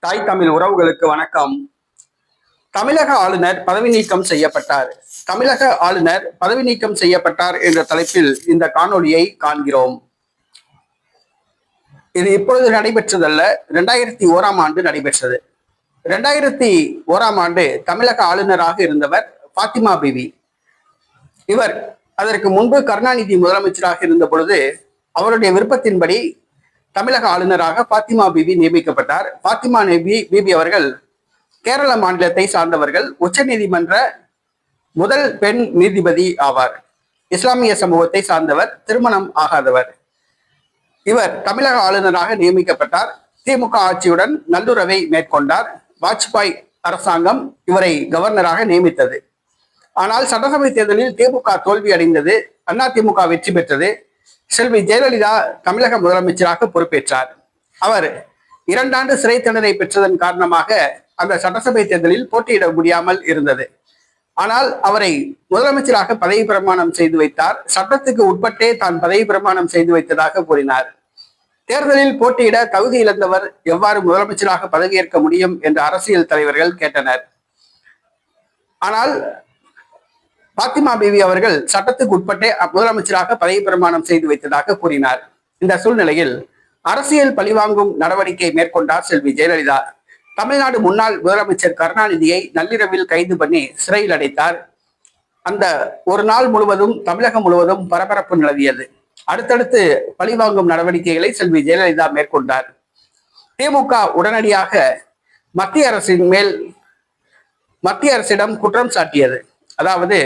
தாய் தமிழ் உறவுகளுக்கு வணக்கம். தமிழக ஆளுநர் பதவி நீக்கம் செய்யப்பட்டார். தமிழக ஆளுநர் பதவி நீக்கம் செய்யப்பட்டார் என்ற தலைப்பில் இந்த காணொளியை காண்கிறோம். இது இப்பொழுது நடைபெற்றதல்ல, 2001ஆம் ஆண்டு நடைபெற்றது. 2001ஆம் ஆண்டு தமிழக ஆளுநராக இருந்தவர் பாத்திமா பிவி. இவர் அதற்கு முன்பு கருணாநிதி முதலமைச்சராக இருந்த பொழுது அவருடைய விருப்பத்தின்படி தமிழக ஆளுநராக பாத்திமா பிவி நியமிக்கப்பட்டார். பாத்திமா பிவி அவர்கள் கேரள மாநிலத்தை சார்ந்தவர்கள். உச்ச நீதிமன்ற முதல் பெண் நீதிபதி ஆவார். இஸ்லாமிய சமூகத்தை சார்ந்தவர், திருமணம் ஆகாதவர். இவர் தமிழக ஆளுநராக நியமிக்கப்பட்டார். திமுக ஆட்சியுடன் நல்லுறவை மேற்கொண்டார். வாஜ்பாய் அரசாங்கம் இவரை கவர்னராக நியமித்தது. ஆனால் சட்டசபை தேர்தலில் திமுக தோல்வி அடைந்தது. அதிமுக வெற்றி பெற்றது. செல்வி ஜெயலலிதா தமிழக முதலமைச்சராக பொறுப்பேற்றார். அவர் 2 ஆண்டு சிறை தண்டனை பெற்றதன் காரணமாக அந்த சட்டசபை தேர்தலில் போட்டியிட முடியாமல் இருந்தது. ஆனால் அவரை முதலமைச்சராக பதவி பிரமாணம் செய்து வைத்தார். சட்டத்துக்கு உட்பட்டே தான் பதவி பிரமாணம் செய்து வைத்ததாக கூறினார். தேர்தலில் போட்டியிட தகுதி இழந்தவர் எவ்வாறு முதலமைச்சராக பதவியேற்க முடியும் என்று அரசியல் தலைவர்கள் கேட்டனர். ஆனால் பாத்திமா பிவி அவர்கள் சட்டத்துக்கு உட்பட்டே முதலமைச்சராக பதவி பிரமாணம் செய்து வைத்ததாக கூறினார். இந்த சூழ்நிலையில் அரசியல் பழிவாங்கும் நடவடிக்கை மேற்கொண்டார் செல்வி ஜெயலலிதா. தமிழ்நாடு முன்னாள் முதலமைச்சர் கருணாநிதியை நள்ளிரவில் கைது பண்ணி சிறையில் அடைத்தார். அந்த ஒரு நாள் முழுவதும் தமிழகம் முழுவதும் பரபரப்பு நிலவியது. அடுத்தடுத்து பழிவாங்கும் நடவடிக்கைகளை செல்வி ஜெயலலிதா மேற்கொண்டார். திமுக உடனடியாக மத்திய அரசிடம் குற்றம் சாட்டியது. அதாவது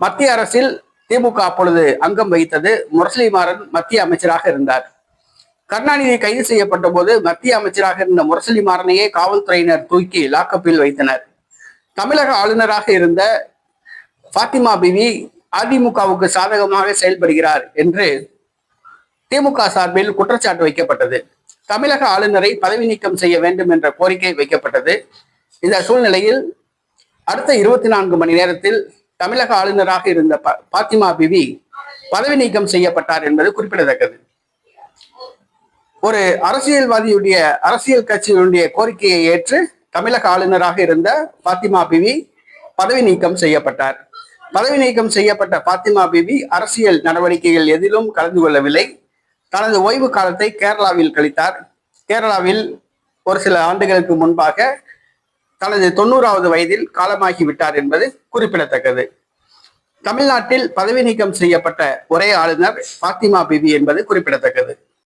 மத்திய அரசில் திமுக அப்பொழுது அங்கம் வகித்தது. முரசொலிமாறன் மத்திய அமைச்சராக இருந்தார். கருணாநிதி கைது செய்யப்பட்ட போது மத்திய அமைச்சராக இருந்த முரசொலிமாறனையே காவல்துறையினர் தூக்கி லாக்கப்பில் வைத்தனர். தமிழக ஆளுநராக இருந்த பாத்திமா பிவி அதிமுகவுக்கு சாதகமாக செயல்படுகிறார் என்று திமுக சார்பில் குற்றச்சாட்டு வைக்கப்பட்டது. தமிழக ஆளுநரை பதவி நீக்கம் செய்ய வேண்டும் என்ற கோரிக்கை வைக்கப்பட்டது. இந்த சூழ்நிலையில் அடுத்த 24 மணி நேரத்தில் தமிழக ஆளுநராக இருந்த பாத்திமா பிவி பதவி நீக்கம் செய்யப்பட்டார் என்பது குறிப்பிடத்தக்கது. ஒரு அரசியல் கட்சியினுடைய கோரிக்கையை ஏற்று தமிழக ஆளுநராக இருந்த பாத்திமா பிவி பதவி நீக்கம் செய்யப்பட்டார். பதவி நீக்கம் செய்யப்பட்ட பாத்திமா பிவி அரசியல் நடவடிக்கைகள் எதிலும் கலந்து கொள்ளவில்லை. தனது ஓய்வு காலத்தை கேரளாவில் கழித்தார். கேரளாவில் ஒரு சில ஆண்டுகளுக்கு முன்பாக தனது 90வது வயதில் காலமாகிவிட்டார் என்பது குறிப்பிடத்தக்கது. தமிழ்நாட்டில் பதவி நீக்கம் செய்யப்பட்ட ஒரே ஆளுநர் பாத்திமா பிவி என்பது குறிப்பிடத்தக்கது.